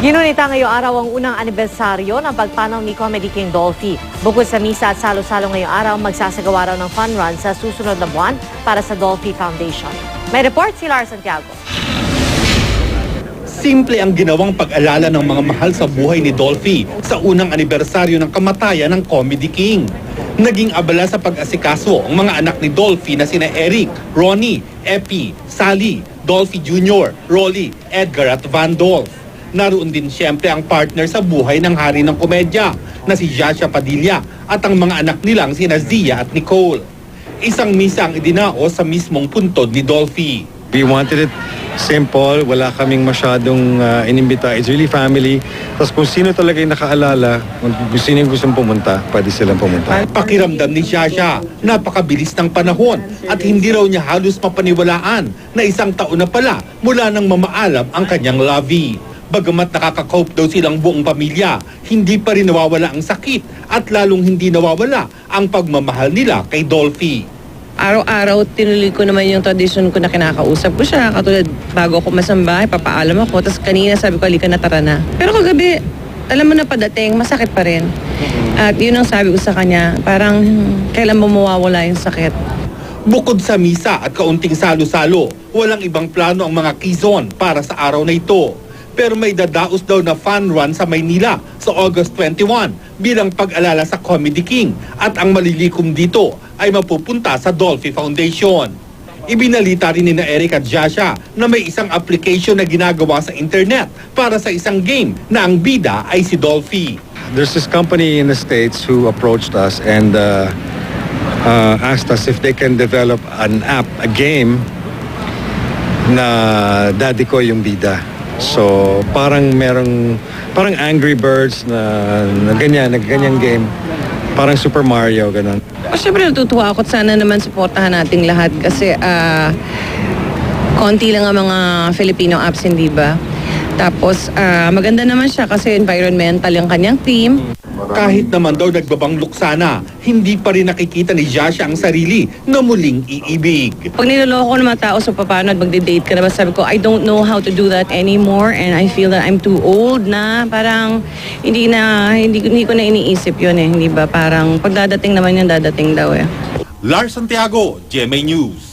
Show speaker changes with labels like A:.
A: Ginunita ngayong araw ang unang anibersaryo ng pagpanaw ni Comedy King Dolphy. Bukod sa misa at salo-salo ngayong araw, magsasagawa raw ng fun run sa susunod na buwan para sa Dolphy Foundation. May report si Lars Santiago.
B: Simple ang ginawang pag-alala ng mga mahal sa buhay ni Dolphy sa unang anibersaryo ng kamatayan ng Comedy King. Naging abala sa pag-asikaso ang mga anak ni Dolphy na sina Eric, Ronnie, Epi, Sally, Dolphy Jr., Rolly, Edgar at Van Dolph. Naroon din siyempre ang partner sa buhay ng hari ng komedya na si Jasha Padilla at ang mga anak nilang sina Zia at Nicole. Isang misa ang idinao sa mismong puntod ni Dolphy.
C: We wanted it simple, wala kaming masyadong inimbita. It's really family. Tapos kung sino talaga yung nakaalala, kung sino yung gustong pumunta, pwede silang pumunta.
B: Pakiramdam ni Jasha, napakabilis ng panahon at hindi raw niya halos mapaniwalaan na isang taon na pala mula nang mamaalam ang kanyang lovey. Bagamat nakaka-cope daw silang buong pamilya, hindi pa rin nawawala ang sakit at lalong hindi nawawala ang pagmamahal nila kay Dolphy.
D: Araw-araw, tinuloy ko naman yung tradition ko na kinakausap ko siya. Katulad, bago ako masambahay, papaalam ako. Tapos kanina sabi ko, halika na, tara na. Pero kagabi, alam mo na padating, masakit pa rin. At yun ang sabi ko sa kanya, parang kailan mo mawawala yung sakit.
B: Bukod sa misa at kaunting salo-salo, walang ibang plano ang mga Quezon para sa araw na ito. Pero may dadaos daw na fun run sa Maynila sa August 21 bilang pag-alala sa Comedy King at ang malilikom dito ay mapupunta sa Dolphy Foundation. Ibinalita rin ni Eric at Jasha na may isang application na ginagawa sa internet para sa isang game na ang bida ay si Dolphy.
C: There's this company in the States who approached us and asked us if they can develop an app, a game na daddy ko yung bida. So, parang Angry Birds na ganyang game. Parang Super Mario, ganun.
D: Siyempre natutuwa ako at sana naman supportahan nating lahat kasi konti lang ang mga Filipino apps, hindi ba? Tapos maganda naman siya kasi environmental yung kanyang team.
B: Kahit naman daw nagbabang luksana, hindi pa rin nakikita ni Jasha ang sarili na muling iibig.
D: Pag niloloko ko ng mga tao sa paano at magde-date ka na ba, sabi ko, I don't know how to do that anymore and I feel that I'm too old na parang hindi ko na iniisip yun eh, hindi ba? Parang pagdadating naman yung dadating daw eh.
B: Lars Santiago, GMA News.